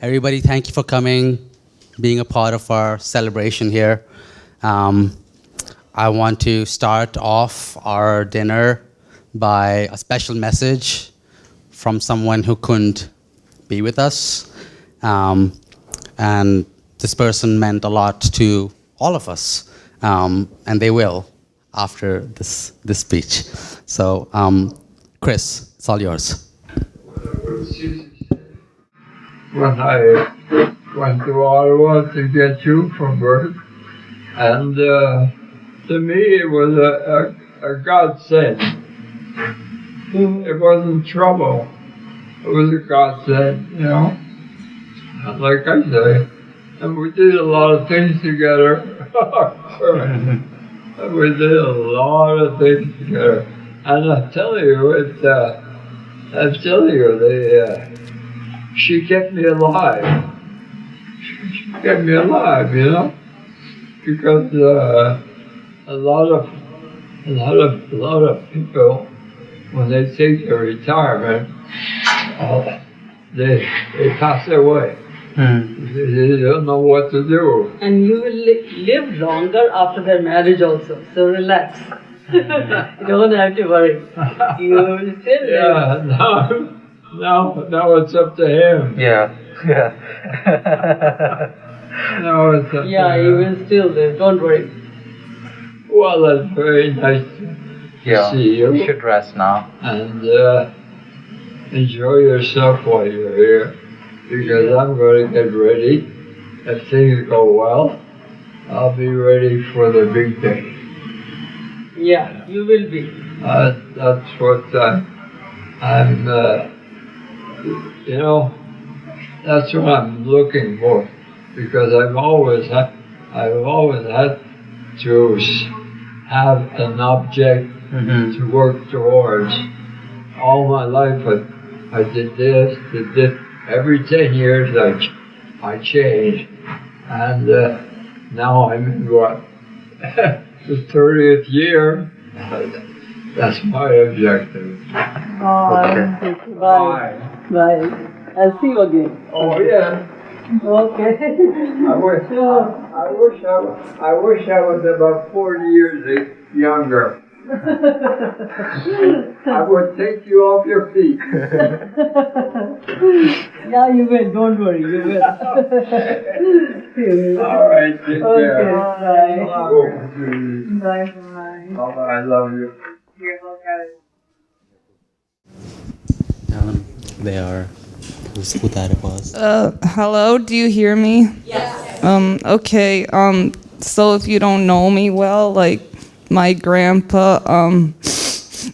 Everybody, thank you for coming, being a part of our celebration here. I want to start off our dinner by a special message from someone who couldn't be with us. And this person meant a lot to all of us, and they will after this speech. So, Chris, it's all yours. When I went to Ottawa to get you from birth, and to me it was a godsend. It wasn't trouble. It was a godsend, you know. And like I say, and we did a lot of things together. We did a lot of things together. And I tell you, she kept me alive. She kept me alive, you know, because a lot of people, when they take their retirement, they pass away. They don't know what to do. And you will live longer after their marriage also, so relax. You don't have to worry. You will still live. Yeah, now it's up to him. Yeah. Now it's up to him. You will still live, don't worry. Well, that's very nice to see you. You should rest now. And enjoy yourself while you're here, because I'm going to get ready. If things go well, I'll be ready for the big day. Yeah, you will be. That's what I'm, you know, that's what I'm looking for, because I've always had to have an object to work towards. All my life I did this. Every 10 years I changed, and now I'm in what, the 30th year. That's my objective. Okay. Bye. I'll see you again. Oh yeah. Okay. I wish I was about 40 years younger. I would take you off your feet. Yeah, you will. Don't worry. You will. All right. Take care. Bye. Bye. I love you. Tell them they are. Who that it was. Hello, do you hear me? Yes. Okay, so if you don't know me well, like, my grandpa,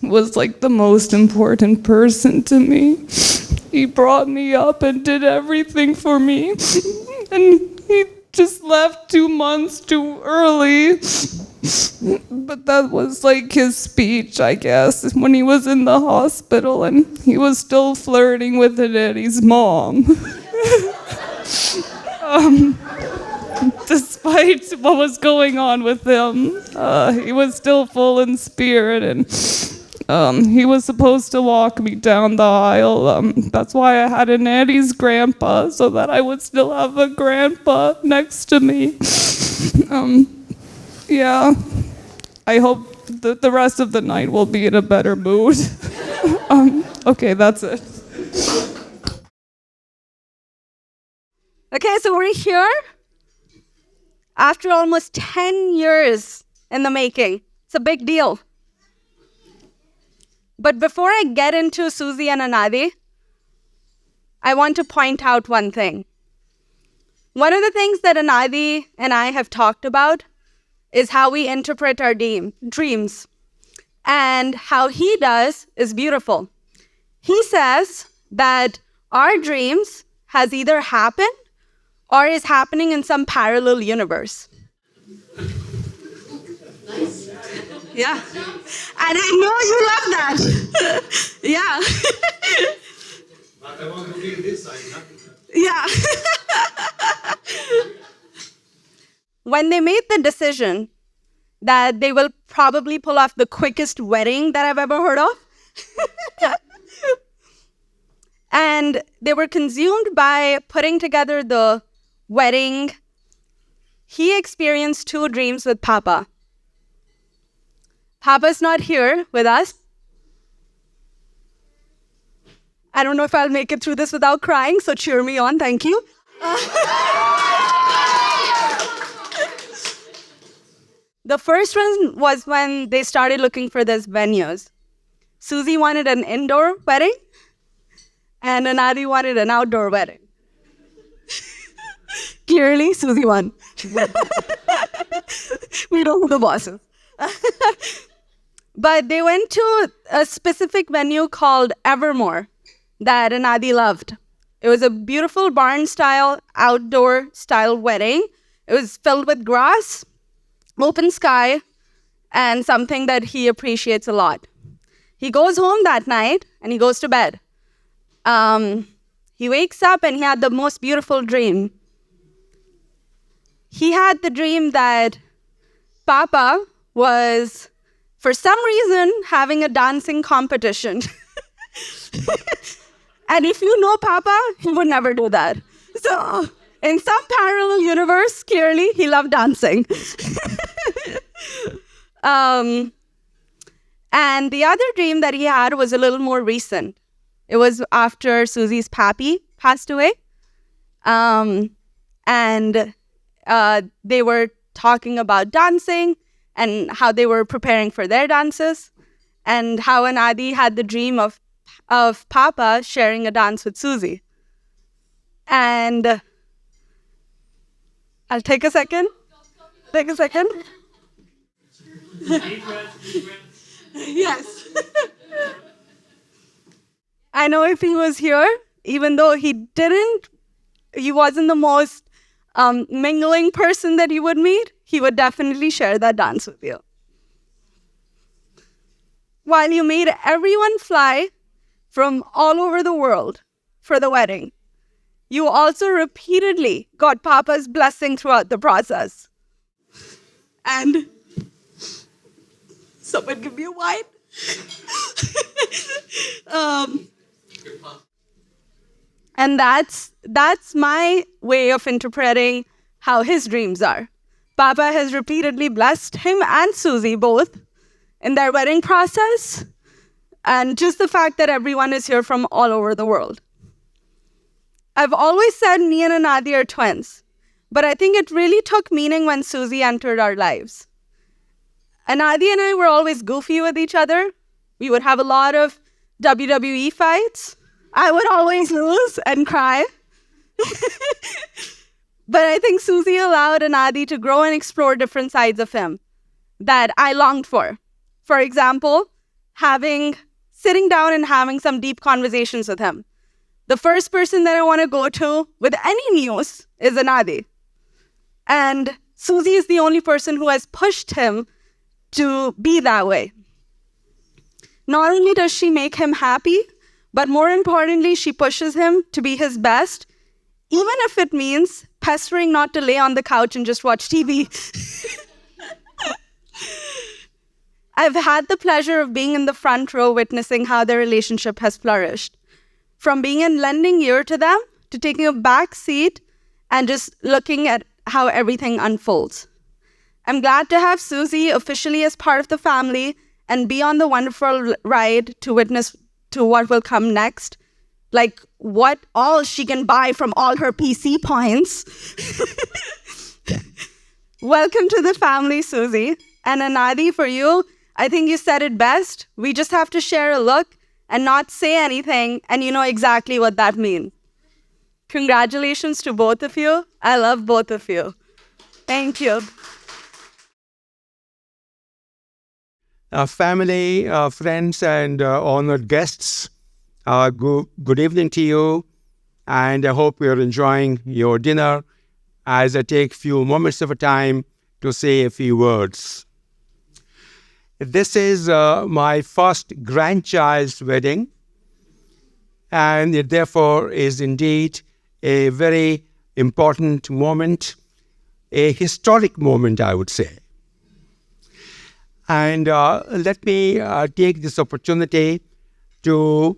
was like the most important person to me. He brought me up and did everything for me. And he just left 2 months too early. But that was like his speech, I guess, when he was in the hospital and he was still flirting with Anadi's mom. Despite what was going on with him, he was still full in spirit, and he was supposed to walk me down the aisle. That's why I had Anadi's grandpa, so that I would still have a grandpa next to me. Yeah, I hope that the rest of the night will be in a better mood. Okay, that's it. Okay, so we're here after almost 10 years in the making. It's a big deal. But before I get into Susie and Anadi, I want to point out one thing. One of the things that Anadi and I have talked about is how we interpret our dreams. And how he does is beautiful. He says that our dreams has either happened or is happening in some parallel universe. Nice. Yeah. And I know you love that. Yeah. I want to be this side. Yeah. When they made the decision that they will probably pull off the quickest wedding that I've ever heard of, and they were consumed by putting together the wedding. He experienced 2 dreams with Papa. Papa's not here with us. I don't know if I'll make it through this without crying, so cheer me on, thank you. The first one was when they started looking for these venues. Susie wanted an indoor wedding, and Anadi wanted an outdoor wedding. Clearly, Susie won. We don't know the bosses. But they went to a specific venue called Evermore that Anadi loved. It was a beautiful barn-style, outdoor-style wedding. It was filled with grass, open sky, and something that he appreciates a lot. He goes home that night and he goes to bed. He wakes up and he had the most beautiful dream. He had the dream that Papa was, for some reason, having a dancing competition. And if you know Papa, he would never do that. So, in some parallel universe, clearly, he loved dancing. And the other dream that he had was a little more recent. It was after Susie's pappy passed away. And they were talking about dancing and how they were preparing for their dances, and how Anadi had the dream of Papa sharing a dance with Susie. And I'll take a second. Take a second. Yes. I know if he was here, even though he wasn't the most mingling person that you would meet, he would definitely share that dance with you. While you made everyone fly from all over the world for the wedding, you also repeatedly got Papa's blessing throughout the process. And someone give me a wine. And that's my way of interpreting how his dreams are. Papa has repeatedly blessed him and Susie both in their wedding process, and just the fact that everyone is here from all over the world. I've always said me and Anadi are twins, but I think it really took meaning when Susie entered our lives. Anadi and I were always goofy with each other. We would have a lot of WWE fights. I would always lose and cry. But I think Susie allowed Anadi to grow and explore different sides of him that I longed for. For example, sitting down and having some deep conversations with him. The first person that I want to go to with any news is Anadi. And Susie is the only person who has pushed him to be that way. Not only does she make him happy, but more importantly, she pushes him to be his best, even if it means pestering not to lay on the couch and just watch TV. I've had the pleasure of being in the front row witnessing how their relationship has flourished. From being a lending ear to them, to taking a back seat and just looking at how everything unfolds. I'm glad to have Susie officially as part of the family and be on the wonderful ride to witness to what will come next, like what all she can buy from all her PC points. Welcome to the family, Susie. And Anadi, for you, I think you said it best. We just have to share a look and not say anything, and you know exactly what that means. Congratulations to both of you. I love both of you. Thank you. Family, friends, and honored guests, good evening to you, and I hope you're enjoying your dinner as I take a few moments of a time to say a few words. This is my first grandchild's wedding, and it therefore is indeed a very important moment, a historic moment, I would say. And let me take this opportunity to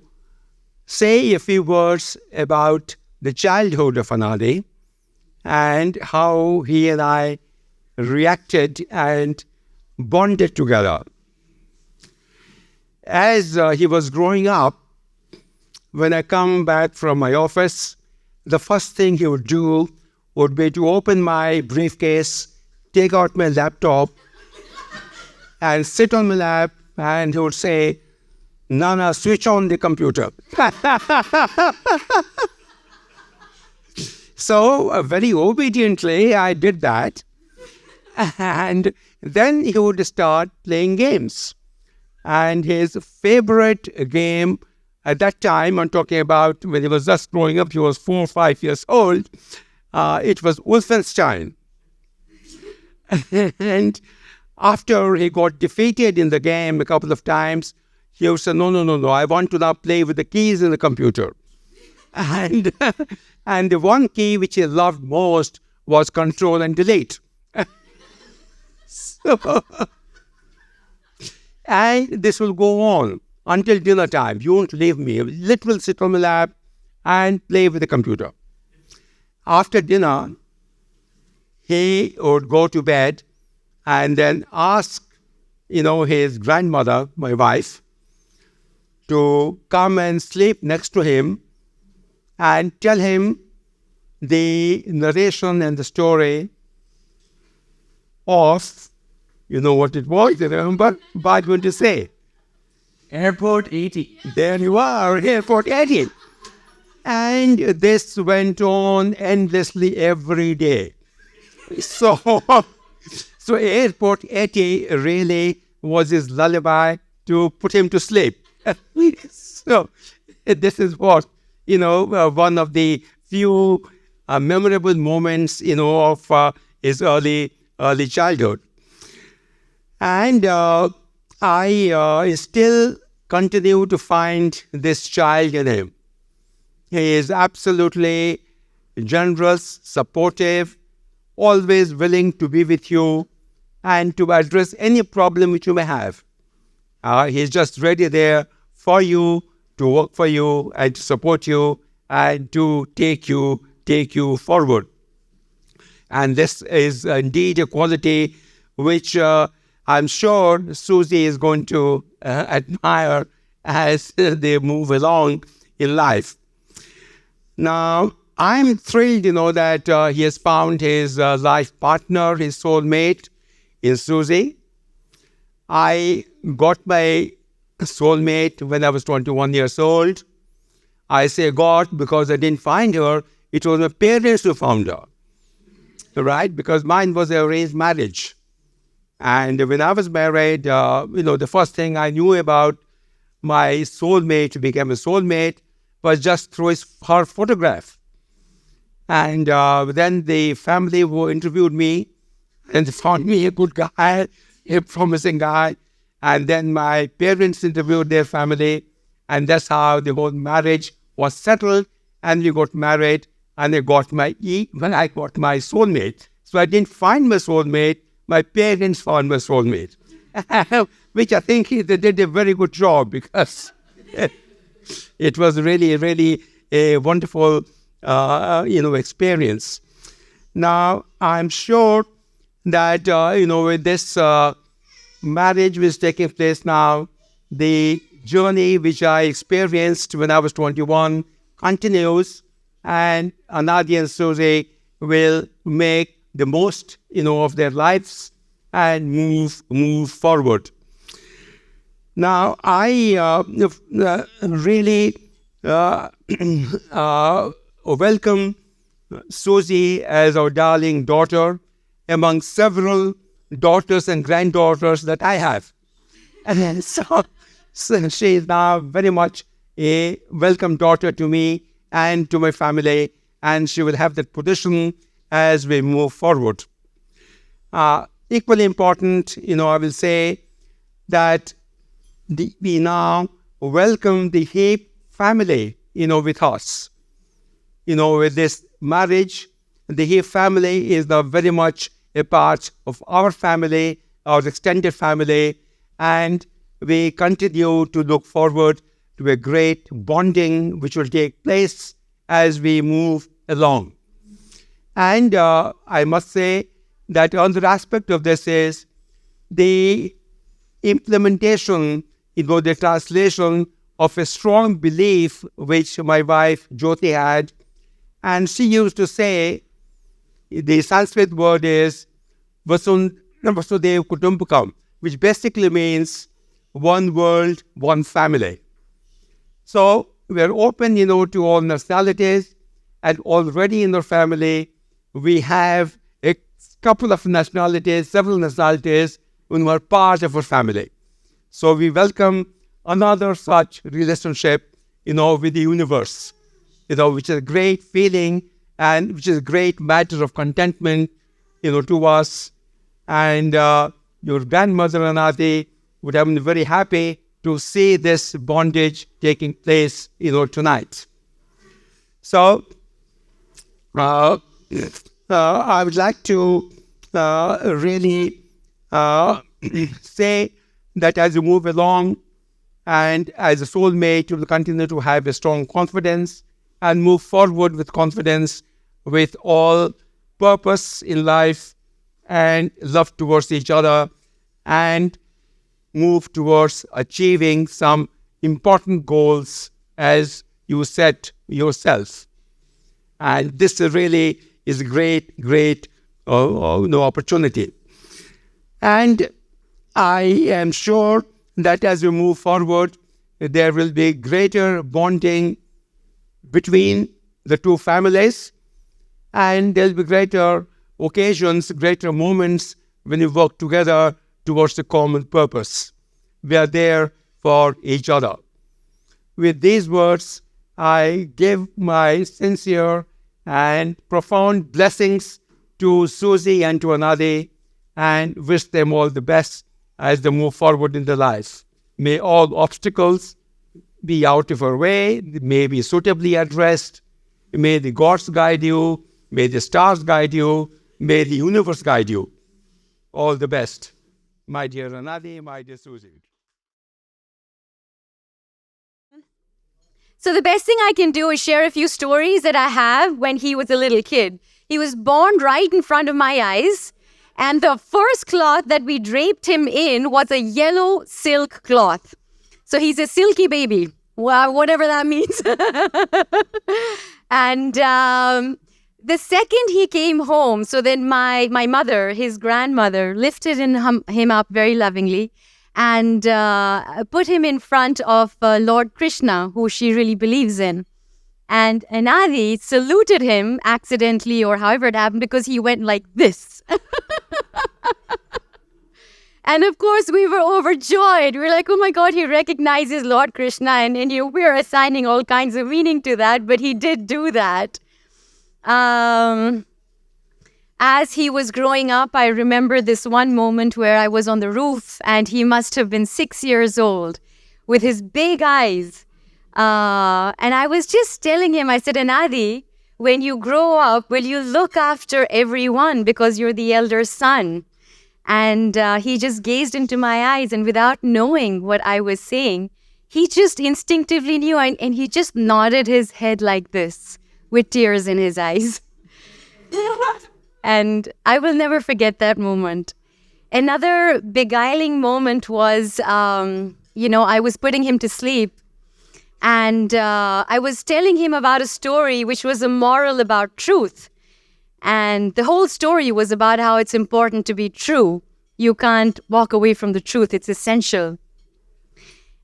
say a few words about the childhood of Anadi and how he and I reacted and bonded together. As he was growing up, when I come back from my office, the first thing he would do would be to open my briefcase, take out my laptop, and sit on my lap, and he would say, "Nana, switch on the computer." So very obediently, I did that. And then he would start playing games. And his favorite game at that time, I'm talking about when he was just growing up, he was 4 or 5 years old, it was Wolfenstein. And after he got defeated in the game a couple of times, he would say, no, I want to now play with the keys in the computer. And, and the one key which he loved most was Control and Delete. And this will go on until dinner time. You won't leave me. Literally sit on my lap and play with the computer. After dinner, he would go to bed and then ask, his grandmother, my wife, to come and sleep next to him and tell him the narration and the story of, what it was, you remember? But I'm going to say, Airport 80. there you are, Airport 80. And this went on endlessly every day. So Airport 80 really was his lullaby to put him to sleep. So this is what, one of the few memorable moments, of his early childhood. And I still continue to find this child in him. He is absolutely generous, supportive, always willing to be with you and to address any problem which you may have. He's just ready there for you, to work for you and to support you and to take you forward. And this is indeed a quality which I'm sure Susie is going to admire as they move along in life. Now, I'm thrilled, that he has found his life partner, his soulmate in Susie. I got my soulmate when I was 21 years old. I say got because I didn't find her. It was my parents who found her, right? Because mine was an arranged marriage. And when I was married, the first thing I knew about my soulmate, to become a soulmate, was just through her photograph. And then the family who interviewed me and they found me a good guy, a promising guy. And then my parents interviewed their family. And that's how the whole marriage was settled. And we got married. And I got my soulmate. So I didn't find my soulmate. My parents found my soulmate. Which I think they did a very good job because it was really, really a wonderful, experience. Now, I'm sure that, with this marriage which is taking place now, the journey which I experienced when I was 21 continues, and Anadi and Susie will make the most, of their lives and move forward. Now, I really welcome Susie as our darling daughter among several daughters and granddaughters that I have. And so she is now very much a welcome daughter to me and to my family, and she will have that position as we move forward. Equally important, I will say that we now welcome the Heap family, with us. With this marriage, the Heap family is now very much a part of our family, our extended family, and we continue to look forward to a great bonding which will take place as we move along. And I must say that another aspect of this is the implementation, the translation of a strong belief which my wife Jyoti had. And she used to say, the Sanskrit word is Vasudev Kutumbakam, which basically means one world, one family. So we are open, to all nationalities, and already in our family we have a couple of nationalities, several nationalities who are part of our family. So we welcome another such relationship, with the universe, which is a great feeling and which is a great matter of contentment, to us. And your grandmother Anadi would have been very happy to see this bondage taking place, tonight. So I would like to really say that as you move along and as a soulmate, you will continue to have a strong confidence and move forward with confidence, with all purpose in life and love towards each other, and move towards achieving some important goals as you set yourself. And this really is a great opportunity. And I am sure that as we move forward, there will be greater bonding between the two families, and there will be greater occasions, greater moments when you work together towards the common purpose. We are there for each other. With these words, I give my sincere and profound blessings to Susie and to Anadi, and wish them all the best as they move forward in their life. May all obstacles be out of our way, may be suitably addressed. May the gods guide you, may the stars guide you, may the universe guide you. All the best. My dear Anadi, my dear Susie. So the best thing I can do is share a few stories that I have when he was a little kid. He was born right in front of my eyes, and the first cloth that we draped him in was a yellow silk cloth. So he's a silky baby, whatever that means. And the second he came home, so then my mother, his grandmother, lifted him up very lovingly and put him in front of Lord Krishna, who she really believes in. And Anadi saluted him accidentally, or however it happened, because he went like this. And of course, we were overjoyed. We were like, oh my God, he recognizes Lord Krishna. And we're assigning all kinds of meaning to that, but he did do that. As he was growing up, I remember this one moment where I was on the roof and he must have been 6 years old with his big eyes. And I was just telling him, I said, Anadi, when you grow up, will you look after everyone because you're the elder son? And he just gazed into my eyes, and without knowing what I was saying, he just instinctively knew, and he just nodded his head like this with tears in his eyes. And I will never forget that moment. Another beguiling moment was, I was putting him to sleep, and I was telling him about a story which was a moral about truth. And the whole story was about how it's important to be true. You can't walk away from the truth. It's essential.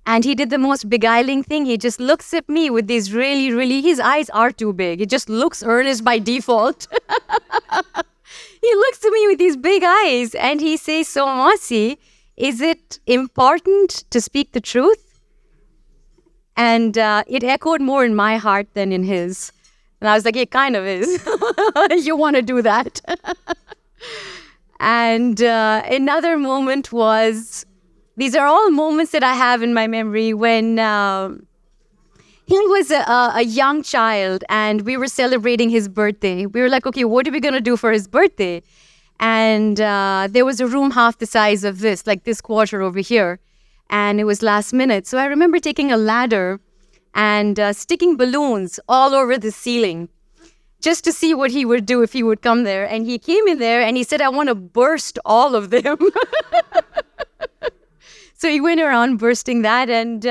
And he did the most beguiling thing. He just looks at me with these his eyes are too big. He just looks earnest by default. He looks at me with these big eyes and he says, so Masi, is it important to speak the truth? And it echoed more in my heart than in his. And I was like, it kind of is. You want to do that. And another moment was, these are all moments that I have in my memory when he was a young child and we were celebrating his birthday. We were like, okay, what are we going to do for his birthday? And there was a room half the size of this, like this quarter over here. and it was last minute. So I remember taking a ladder and sticking balloons all over the ceiling just to see what he would do if he would come there. And he came in there and he said, I want to burst all of them. So he went around bursting that. And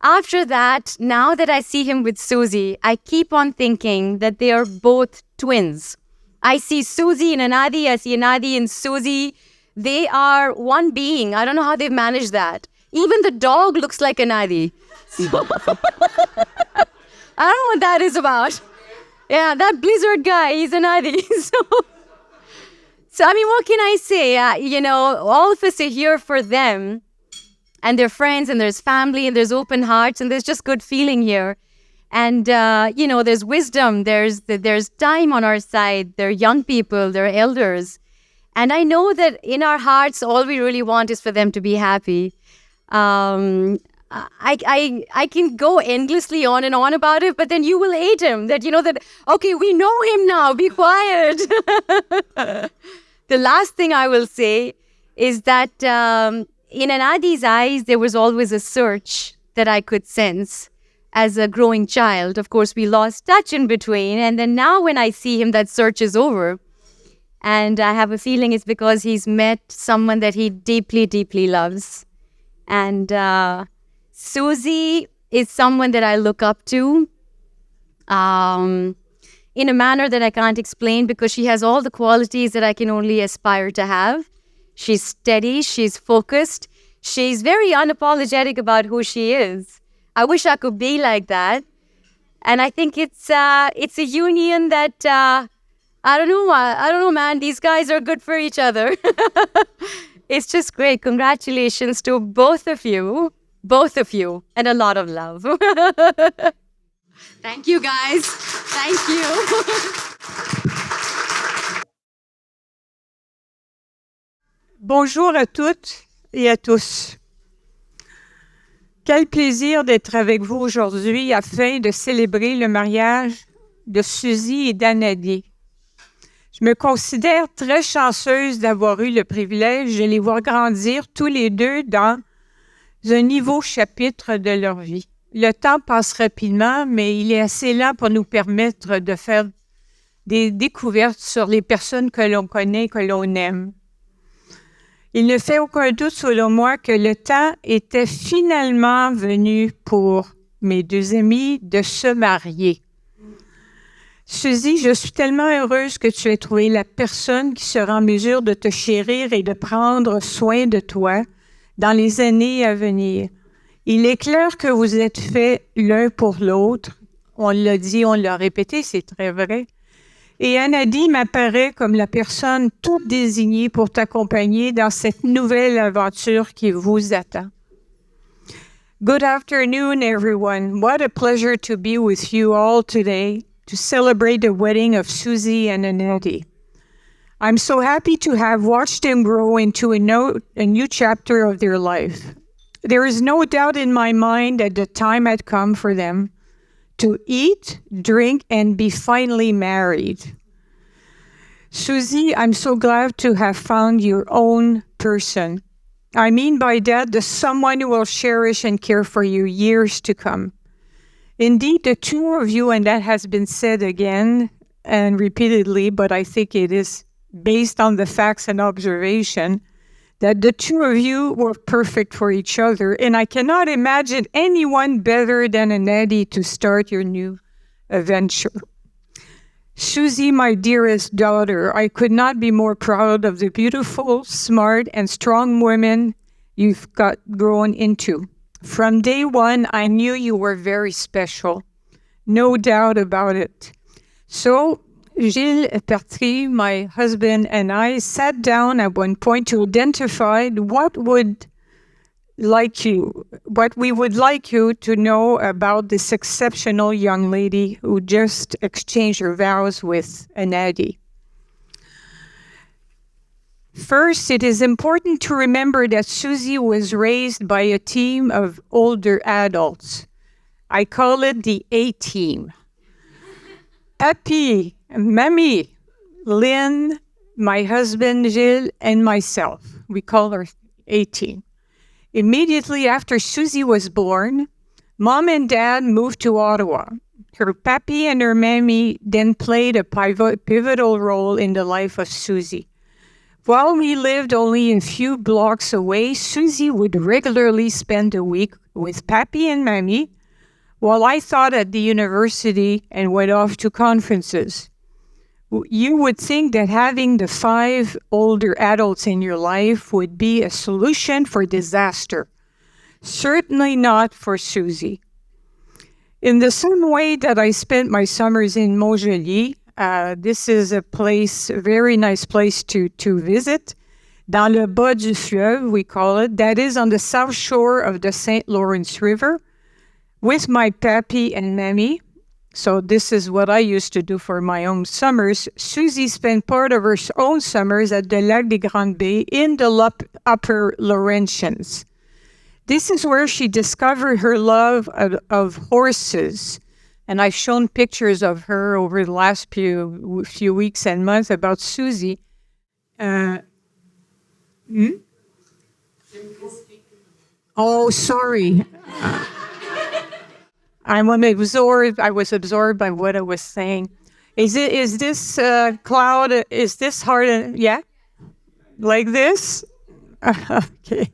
after that, now that I see him with Susie, I keep on thinking that they are both twins. I see Susie in Anadi, I see Anadi in Susie. They are one being. I don't know how they've managed that. Even the dog looks like Anadi. I don't know what that is about. Yeah, that Blizzard guy, he's Anadi. So I mean, what can I say? All of us are here for them and their friends, and there's family, and there's open hearts, and there's just good feeling here. And, there's wisdom, there's time on our side, there are young people, there are elders. And I know that in our hearts, all we really want is for them to be happy. I can go endlessly on and on about it, but then you will hate him. Okay, we know him now, be quiet. The last thing I will say is that in Anadi's eyes, there was always a search that I could sense as a growing child. Of course, we lost touch in between. And then now when I see him, that search is over. And I have a feeling it's because he's met someone that he deeply, deeply loves. And Susie is someone that I look up to in a manner that I can't explain, because she has all the qualities that I can only aspire to have. She's steady, she's focused, she's very unapologetic about who she is. I wish I could be like that. And I think it's a union that, I don't know, man. These guys are good for each other. It's just great. Congratulations to both of you, and a lot of love. Thank you, guys. Thank you. Bonjour à toutes et à tous. Quel plaisir d'être avec vous aujourd'hui afin de célébrer le mariage de Susie et d'Anadi. Je me considère très chanceuse d'avoir eu le privilège de les voir grandir tous les deux dans un nouveau chapitre de leur vie. Le temps passe rapidement, mais il est assez lent pour nous permettre de faire des découvertes sur les personnes que l'on connaît, que l'on aime. Il ne fait aucun doute, selon moi, que le temps était finalement venu pour mes deux amis de se marier. Susie, je suis tellement heureuse que tu aies trouvé la personne qui sera en mesure de te chérir et de prendre soin de toi dans les années à venir. Il est clair que vous êtes faits l'un pour l'autre. On l'a dit, on l'a répété, c'est très vrai. Et Anadi m'apparaît comme la personne toute désignée pour t'accompagner dans cette nouvelle aventure qui vous attend. Good afternoon, everyone. What a pleasure to be with you all today to celebrate the wedding of Susie and Anadi. I'm so happy to have watched them grow into a new chapter of their life. There is no doubt in my mind that the time had come for them to eat, drink, and be finally married. Susie, I'm so glad to have found your own person. I mean by that, the someone who will cherish and care for you years to come. Indeed, the two of you, and that has been said again and repeatedly, but I think it is based on the facts and observation, that the two of you were perfect for each other, and I cannot imagine anyone better than Anadi to start your new adventure. Susie, my dearest daughter, I could not be more proud of the beautiful, smart, and strong woman you've grown into. From day one, I knew you were very special. No doubt about it. So, Gilles Pertry, my husband, and I sat down at one point to identify what we would like you to know about this exceptional young lady who just exchanged her vows with Anadi. First, it is important to remember that Susie was raised by a team of older adults. I call it the A-team. Papi, Mammy, Lynn, my husband Gilles, and myself. We call her A-team. Immediately after Susie was born, Mom and Dad moved to Ottawa. Her pappy and her mammy then played a pivotal role in the life of Susie. While we lived only a few blocks away, Susie would regularly spend a week with pappy and mammy, while I taught at the university and went off to conferences. You would think that having the 5 older adults in your life would be a solution for disaster. Certainly not for Susie. In the same way that I spent my summers in Montjoli, this is a very nice place to visit. Dans le bas du fleuve, we call it. That is on the south shore of the St. Lawrence River with my pappy and mammy. So this is what I used to do for my own summers. Susie spent part of her own summers at the Lac des Grandes Baies in the Upper Laurentians. This is where she discovered her love of horses. And I've shown pictures of her over the last few weeks and months about Susie. Oh, sorry. I was absorbed by what I was saying. Is this cloud, is this hard? Yeah? Like this? Okay.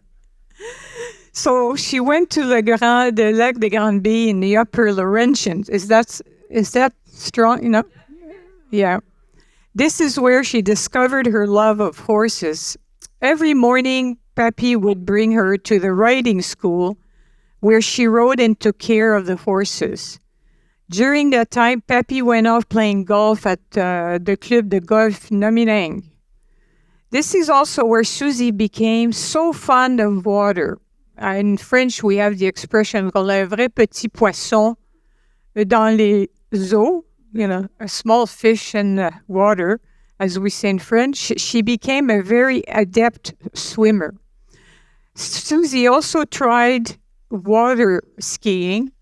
So she went to the Lac des Grandes Baies in the Upper Laurentians. Is that strong enough? Yeah. This is where she discovered her love of horses. Every morning, Pappy would bring her to the riding school where she rode and took care of the horses. During that time, Pappy went off playing golf at the Club de Golf Nomineng. This is also where Susie became so fond of water. In French, we have the expression, un vrai petit poisson dans les eaux, a small fish in the water, as we say in French. She became a very adept swimmer. Susie also tried water skiing,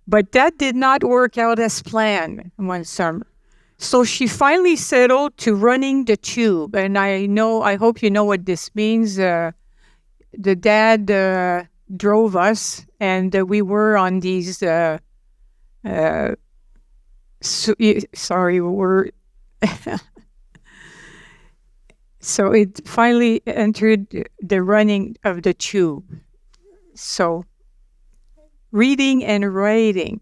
but that did not work out as planned one summer. So she finally settled to running the tube. And I hope you know what this means. The dad drove us, and we were on these, so it finally entered the running of the tube. So, reading and writing.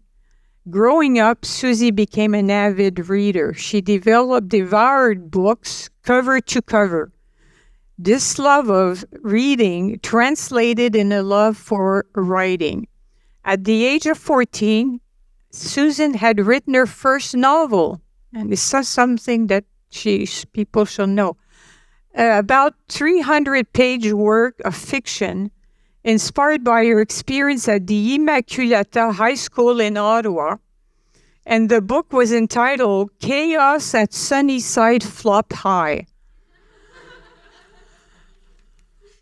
Growing up, Susie became an avid reader. She devoured books cover to cover. This love of reading translated in a love for writing. At the age of 14, Susan had written her first novel, and this is something that people should know. About 300-page work of fiction inspired by her experience at the Immaculata High School in Ottawa, and the book was entitled Chaos at Sunnyside Flop High.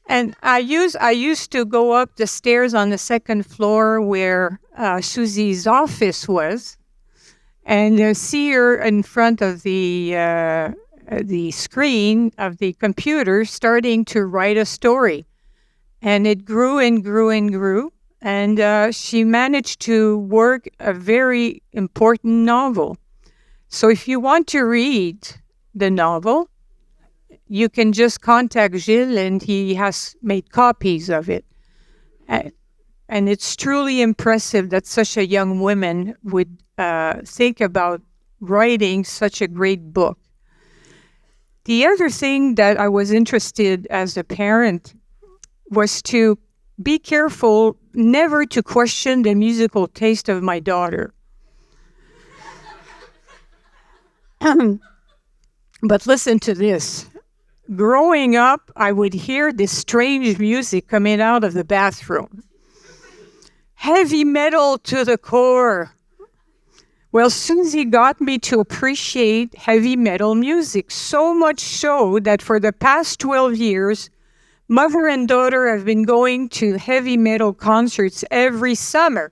And I used to go up the stairs on the second floor where Susie's office was, and see her in front of the screen of the computer starting to write a story. And it grew and grew and grew, and she managed to work a very important novel. So if you want to read the novel, you can just contact Gilles, and he has made copies of it. And it's truly impressive that such a young woman would think about writing such a great book. The other thing that I was interested as a parent was to be careful never to question the musical taste of my daughter. But listen to this. Growing up, I would hear this strange music coming out of the bathroom. Heavy metal to the core. Well, Susie got me to appreciate heavy metal music, so much so that for the past 12 years, mother and daughter have been going to heavy metal concerts every summer.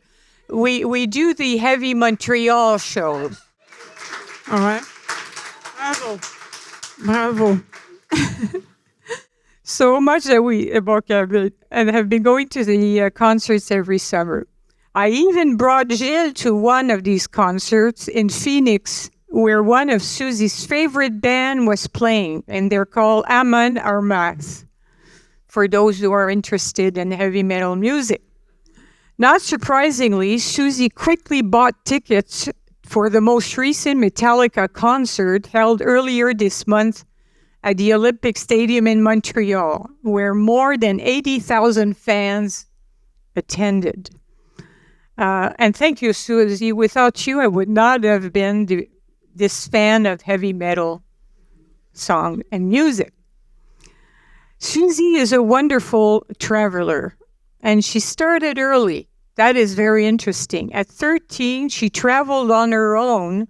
We do the Heavy Montreal shows. All right. Bravo. so much that we and have been going to the concerts every summer. I even brought Gilles to one of these concerts in Phoenix, where one of Susie's favorite band was playing, and they're called Amon Armas, for those who are interested in heavy metal music. Not surprisingly, Susie quickly bought tickets for the most recent Metallica concert held earlier this month at the Olympic Stadium in Montreal, where more than 80,000 fans attended. And thank you, Susie. Without you, I would not have been this fan of heavy metal song and music. Susie is a wonderful traveler, and she started early. That is very interesting. At 13, she traveled on her own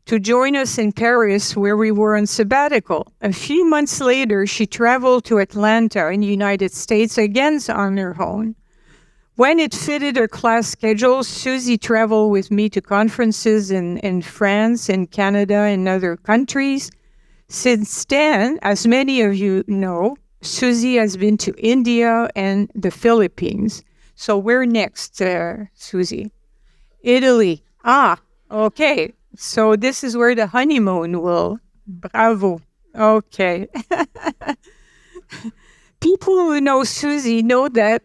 to join us in Paris, where we were on sabbatical. A few months later, she traveled to Atlanta in the United States, again on her own. When it fitted her class schedule, Susie traveled with me to conferences in France, in Canada, and other countries. Since then, as many of you know, Susie has been to India and the Philippines. So where next, Susie? Italy. Ah, okay. So this is where the honeymoon will. Bravo. Okay. People who know Susie know that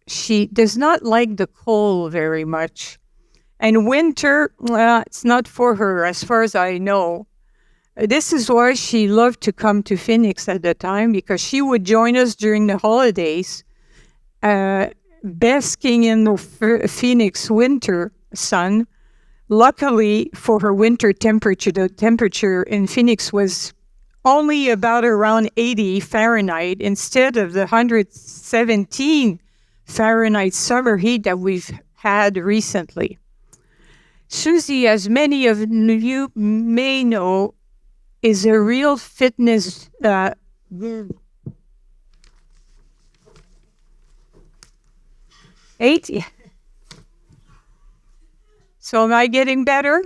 she does not like the cold very much. And winter, well, it's not for her, as far as I know. This is why she loved to come to Phoenix at the time, because she would join us during the holidays, basking in the Phoenix winter sun. Luckily for her winter temperature, the temperature in Phoenix was only about around 80 Fahrenheit instead of the 117 Fahrenheit summer heat that we've had recently. Susie, as many of you may know, is a real fitness eight. So am I getting better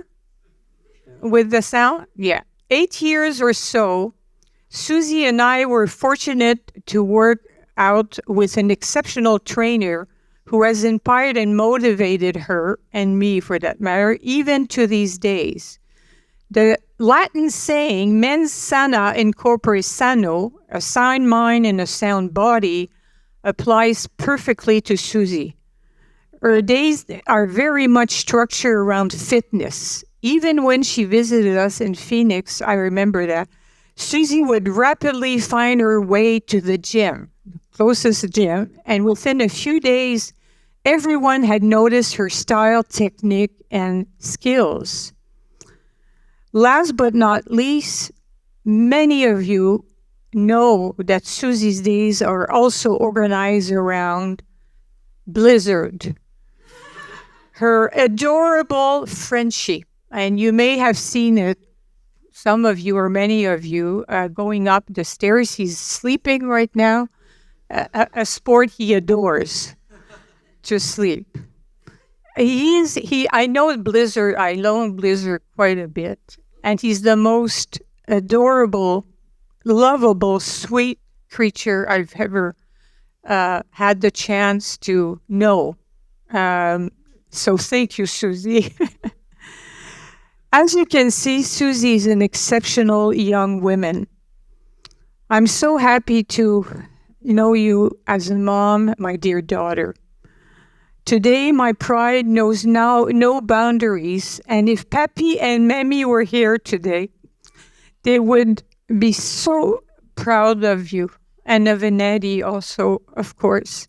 with the sound? Yeah. 8 years or so, Susie and I were fortunate to work out with an exceptional trainer who has inspired and motivated her, and me for that matter, even to these days. The Latin saying, mens sana in corpore sano, a sound mind and a sound body, applies perfectly to Susie. Her days are very much structured around fitness. Even when she visited us in Phoenix, I remember that, Susie would rapidly find her way to the gym, closest gym, and within a few days, everyone had noticed her style, technique, and skills. Last but not least, many of you know that Susie's days are also organized around Blizzard, her adorable Frenchie. And you may have seen it, some of you or many of you, going up the stairs. He's sleeping right now, a sport he adores, to sleep. I know Blizzard, I know Blizzard quite a bit, and he's the most adorable, lovable, sweet creature I've ever had the chance to know. So thank you, Susie. As you can see, Susie is an exceptional young woman. I'm so happy to know you as a mom, my dear daughter. Today, my pride knows now no boundaries, and if Papi and Mammy were here today, they would be so proud of you, and of Anadi also, of course.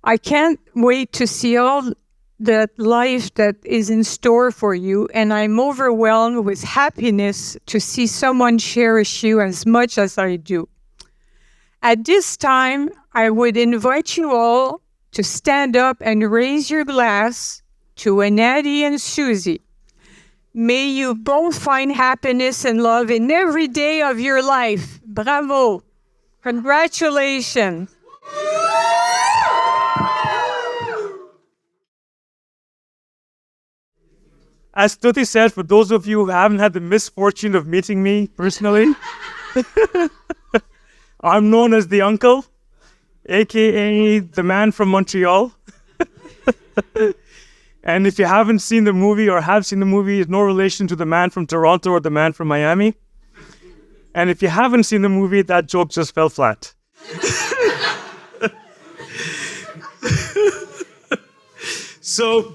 I can't wait to see all that life that is in store for you, and I'm overwhelmed with happiness to see someone cherish you as much as I do. At this time, I would invite you all to stand up and raise your glass to Anadi and Susie. May you both find happiness and love in every day of your life. Bravo. Congratulations. As Stuti said, for those of you who haven't had the misfortune of meeting me personally, I'm known as the uncle, aka the man from Montreal. And if you haven't seen the movie or have seen the movie, it's no relation to the man from Toronto or the man from Miami. And if you haven't seen the movie, that joke just fell flat. So,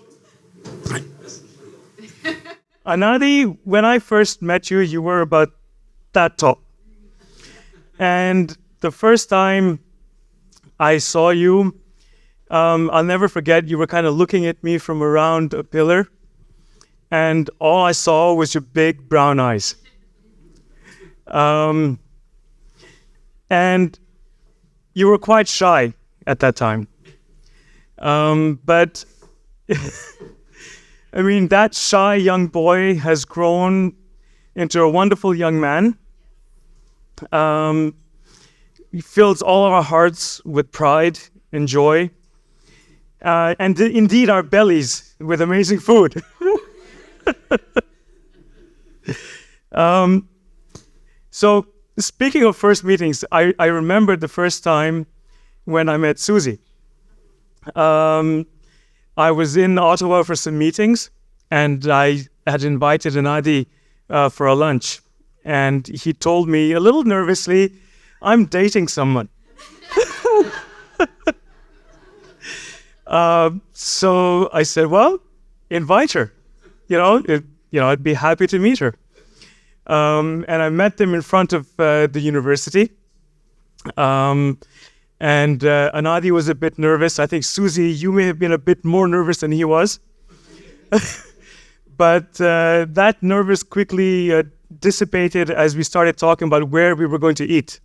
Anadi, when I first met you, you were about that tall. And the first time I saw you, I'll never forget, you were kind of looking at me from around a pillar, and all I saw was your big brown eyes. And you were quite shy at that time. But, I mean, that shy young boy has grown into a wonderful young man. He fills all our hearts with pride and joy. And indeed our bellies with amazing food. So speaking of first meetings, I remember the first time when I met Susie. I was in Ottawa for some meetings, and I had invited Anadi for a lunch. And he told me a little nervously, I'm dating someone. So I said, well, invite her. I'd be happy to meet her. And I met them in front of the university. And Anadi was a bit nervous. I think, Susie, you may have been a bit more nervous than he was. But that nervous quickly dissipated as we started talking about where we were going to eat.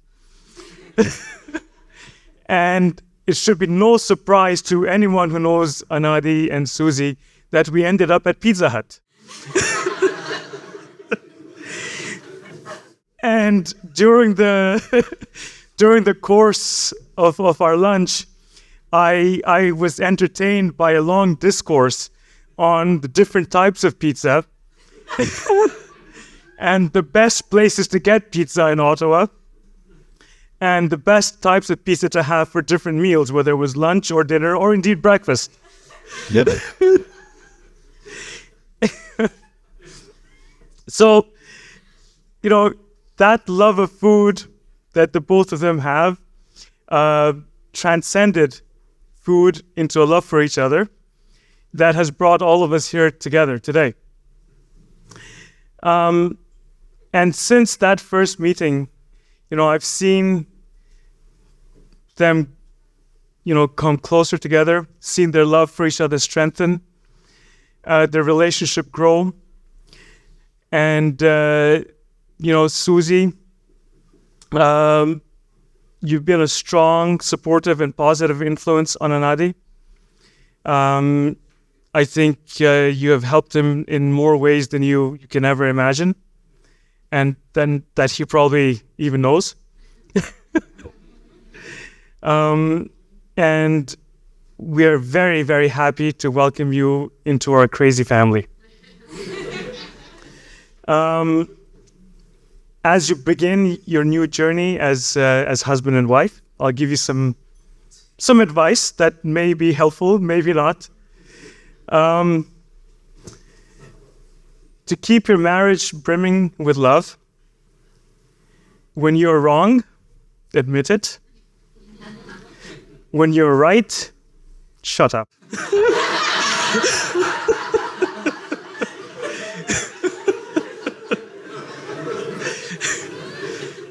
And it should be no surprise to anyone who knows Anadi and Susie that we ended up at Pizza Hut. And during the course of our lunch, I was entertained by a long discourse on the different types of pizza and the best places to get pizza in Ottawa, and the best types of pizza to have for different meals, whether it was lunch or dinner or indeed breakfast. Yep. So, that love of food that the both of them have transcended food into a love for each other that has brought all of us here together today. And since that first meeting, I've seen them, come closer together, seen their love for each other strengthen, their relationship grow. And, Susie, you've been a strong, supportive, and positive influence on Anadi. I think you have helped him in more ways than you can ever imagine, and then that he probably even knows. And we are very, very happy to welcome you into our crazy family. As you begin your new journey as husband and wife, I'll give you some advice that may be helpful, maybe not. To keep your marriage brimming with love. When you're wrong, admit it. When you're right, shut up.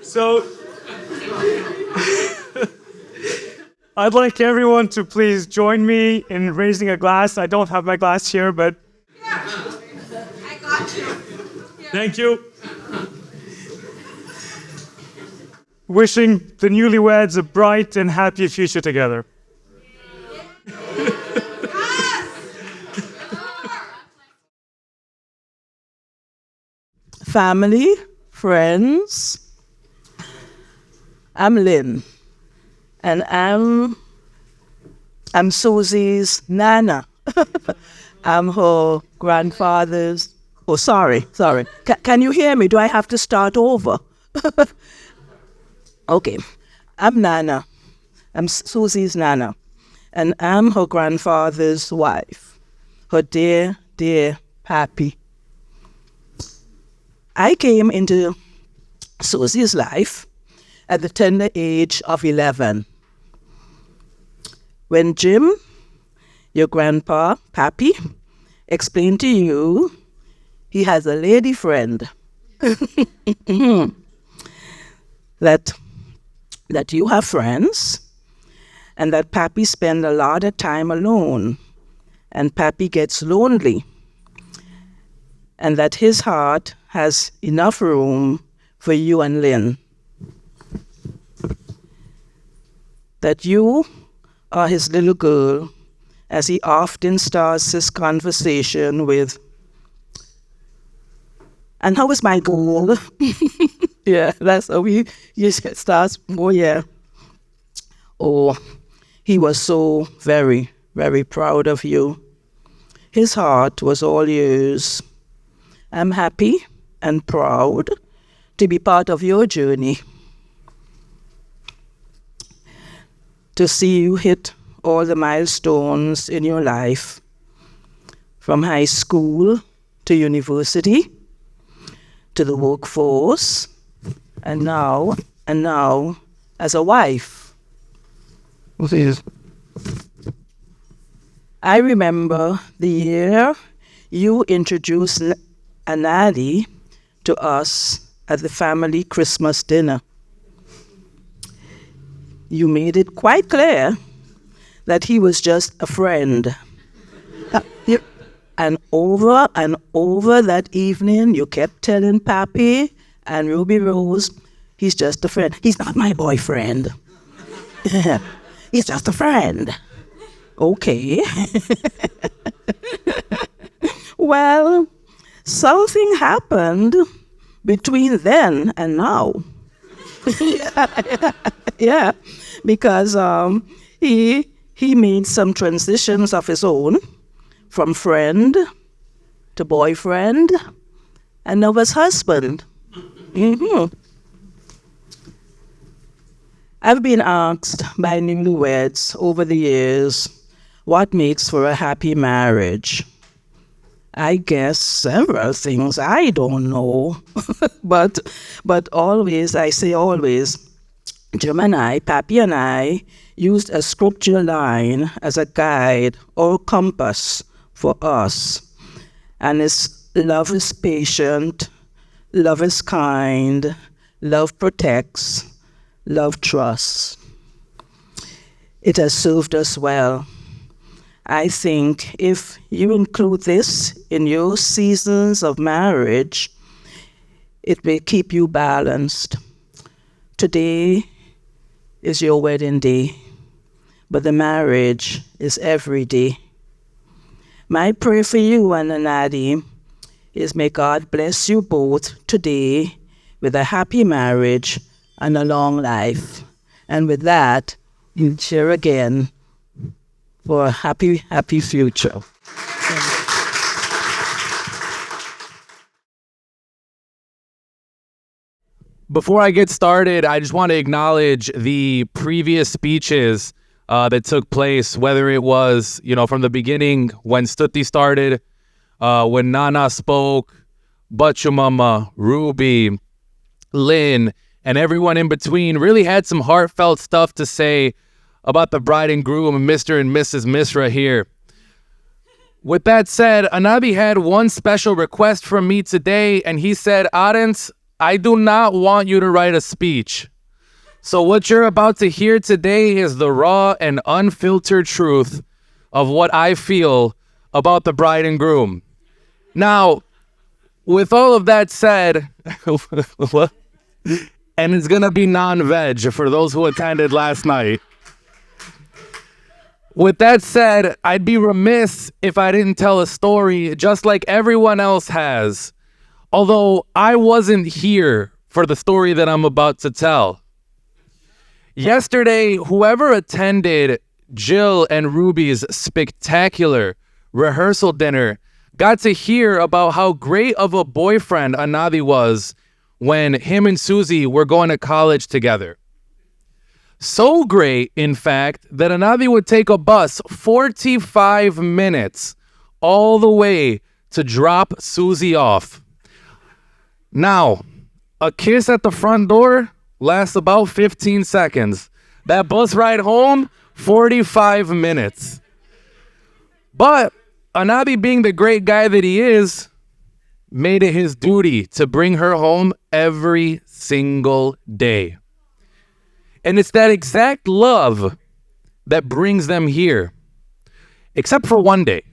So, I'd like everyone to please join me in raising a glass. I don't have my glass here, but... Yeah, I got you. Yeah. Thank you. Wishing the newlyweds a bright and happy future together. Family, friends, I'm Lynn, and I'm Susie's Nana. I'm her grandfather's... Oh, sorry. Can you hear me? Do I have to start over? Okay. I'm Nana. I'm Susie's Nana. And I'm her grandfather's wife, her dear, dear Pappy. I came into Susie's life at the tender age of 11. When Jim, your grandpa, Pappy, explained to you he has a lady friend that you have friends, and that Pappy spends a lot of time alone, and Pappy gets lonely, and that his heart has enough room for you and Lynn. That you are his little girl, as he often starts his conversation with, "And how is my girl?" Yeah, that's how he starts. Oh, yeah. Oh, he was so very, very proud of you. His heart was all yours. I'm happy and proud to be part of your journey, to see you hit all the milestones in your life, from high school to university, to the workforce, and now as a wife. I remember the year you introduced Anadi to us at the family Christmas dinner. You made it quite clear that he was just a friend. And over that evening, you kept telling Pappy and Ruby Rose, he's just a friend. He's not my boyfriend. He's just a friend. Okay. Well, something happened between then and now. Yeah, because he made some transitions of his own, from friend to boyfriend, and now as husband. Mm-hmm. I've been asked by newlyweds over the years what makes for a happy marriage. I guess several things, I don't know. but always, I say always, Jim and I, Pappy and I, used a scripture line as a guide or compass for us. And it's love is patient, love is kind, love protects, love trusts. It has served us well. I think if you include this in your seasons of marriage, it will keep you balanced. Today is your wedding day, but the marriage is every day. My prayer for you and Anadi is may God bless you both today with a happy marriage and a long life. And with that, you cheer again for a happy, happy future. Before I get started, I just want to acknowledge the previous speeches that took place, whether it was, from the beginning when Stuti started, when Nana spoke, Bachumama, Ruby, Lynn, and everyone in between really had some heartfelt stuff to say about the bride and groom, Mr. and Mrs. Misra here. With that said, Anadi had one special request from me today, and he said, Arends, I do not want you to write a speech. So what you're about to hear today is the raw and unfiltered truth of what I feel about the bride and groom. Now, with all of that said, and it's going to be non-veg for those who attended last night. With that said, I'd be remiss if I didn't tell a story just like everyone else has. Although I wasn't here for the story that I'm about to tell. Yesterday, whoever attended Jill and Ruby's spectacular rehearsal dinner got to hear about how great of a boyfriend Anadi was when him and Susie were going to college together. So great, in fact, that Anadi would take a bus 45 minutes all the way to drop Susie off. Now, a kiss at the front door lasts about 15 seconds. That bus ride home, 45 minutes. But Anadi, being the great guy that he is, made it his duty to bring her home every single day. And it's that exact love that brings them here. Except for one day.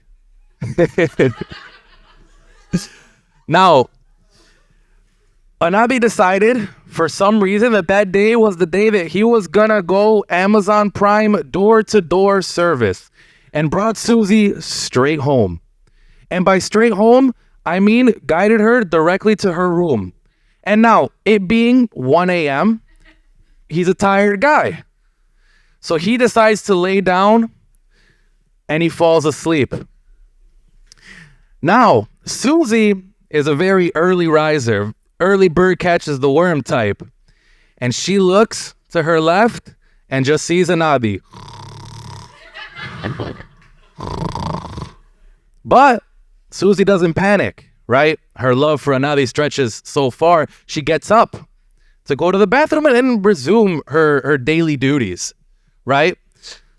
Now, Anadi decided for some reason that day was the day that he was gonna go Amazon Prime door-to-door service and brought Susie straight home. And by straight home, I mean guided her directly to her room. And now, it being 1 a.m., he's a tired guy. So he decides to lay down and he falls asleep. Now, Susie is a very early riser. Early bird catches the worm type. And she looks to her left and just sees Anadi. But Susie doesn't panic, right? Her love for Anadi stretches so far, she gets up to go to the bathroom and then resume her daily duties, right?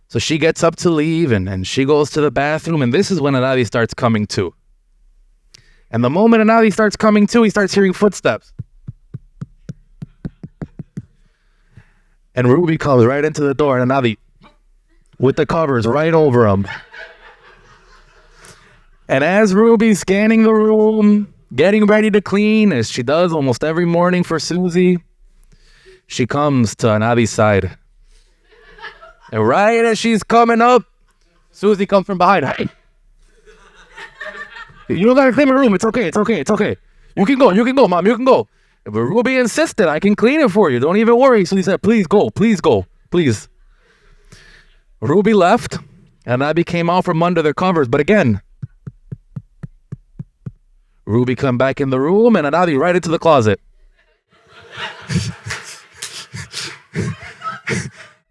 So she gets up to leave and she goes to the bathroom, and this is when Anadi starts coming to. And the moment Anadi starts coming to, he starts hearing footsteps. And Ruby comes right into the door, and Anadi, with the covers right over him. And as Ruby's scanning the room, getting ready to clean, as she does almost every morning for Susie, she comes to Anadi's side. And right as she's coming up, Susie comes from behind. Hey, you don't gotta clean my room. It's okay. You can go, Mom, you can go. But Ruby insisted, I can clean it for you. Don't even worry. So he said, please go. Ruby left, and Anadi came out from under their covers. But again, Ruby come back in the room, and Anadi right into the closet.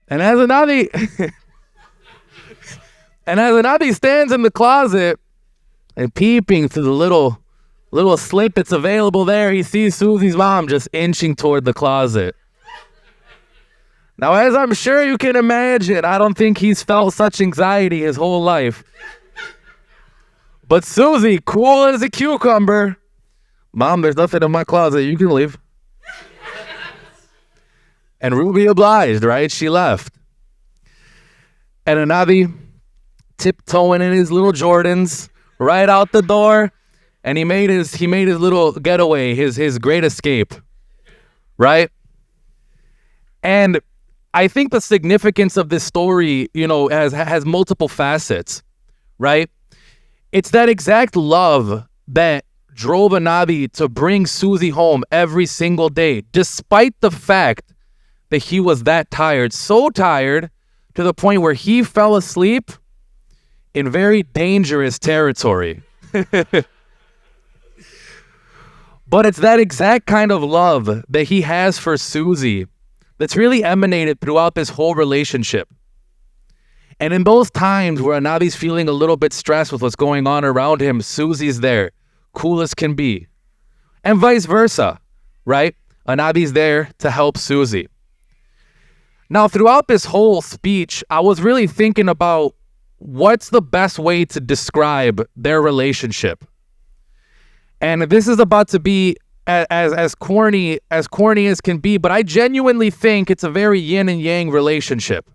And as Anadi stands in the closet and peeping through the little slit that's available there, he sees Susie's mom just inching toward the closet. Now, as I'm sure you can imagine, I don't think he's felt such anxiety his whole life. But Susie, cool as a cucumber, Mom, there's nothing in my closet. You can leave. And Ruby obliged, right? She left. And Anadi, tiptoeing in his little Jordans, right out the door, and he made his little getaway, his great escape, right? And I think the significance of this story, has multiple facets, right? It's that exact love that drove Anadi to bring Susie home every single day, despite the fact that he was that tired, so tired to the point where he fell asleep in very dangerous territory. But it's that exact kind of love that he has for Susie that's really emanated throughout this whole relationship. And in those times where Anadi's feeling a little bit stressed with what's going on around him, Susie's there, cool as can be. And vice versa, right? Anadi's there to help Susie. Now, throughout this whole speech, I was really thinking about what's the best way to describe their relationship. And this is about to be as corny as can be, but I genuinely think it's a very yin and yang relationship.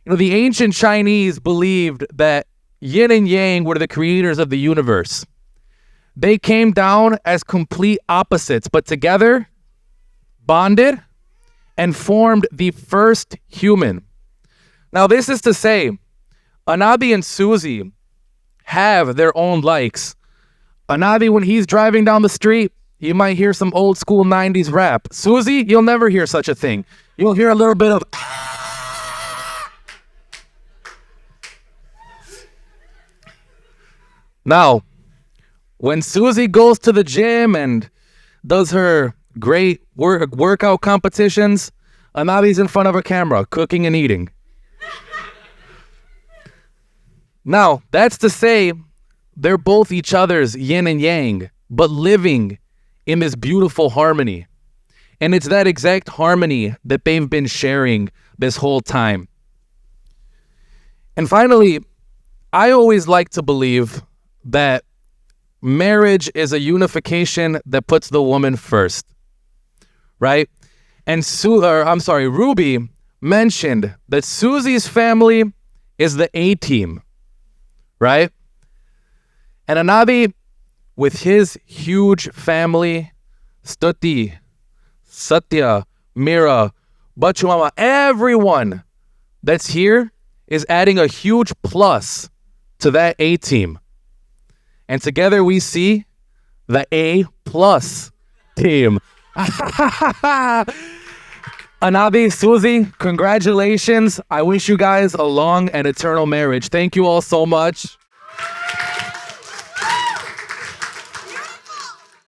The ancient Chinese believed that yin and yang were the creators of the universe. They came down as complete opposites, but together, bonded, and formed the first human. Now, this is to say, Anadi and Susie have their own likes. Anadi, when he's driving down the street, you might hear some old school 90s rap. Susie, you'll never hear such a thing. You'll hear a little bit of... Now, when Susie goes to the gym and does her great workout competitions, Anadi's in front of a camera, cooking and eating. Now, that's to say they're both each other's yin and yang, but living in this beautiful harmony. And it's that exact harmony that they've been sharing this whole time. And finally, I always like to believe that marriage is a unification that puts the woman first, right? And Ruby mentioned that Susie's family is the A team, right? And Anadi, with his huge family, Stuti, Satya, Mira, Bachumama, everyone that's here is adding a huge plus to that A team. And together we see the A plus team. Anadi, Susie, congratulations. I wish you guys a long and eternal marriage. Thank you all so much.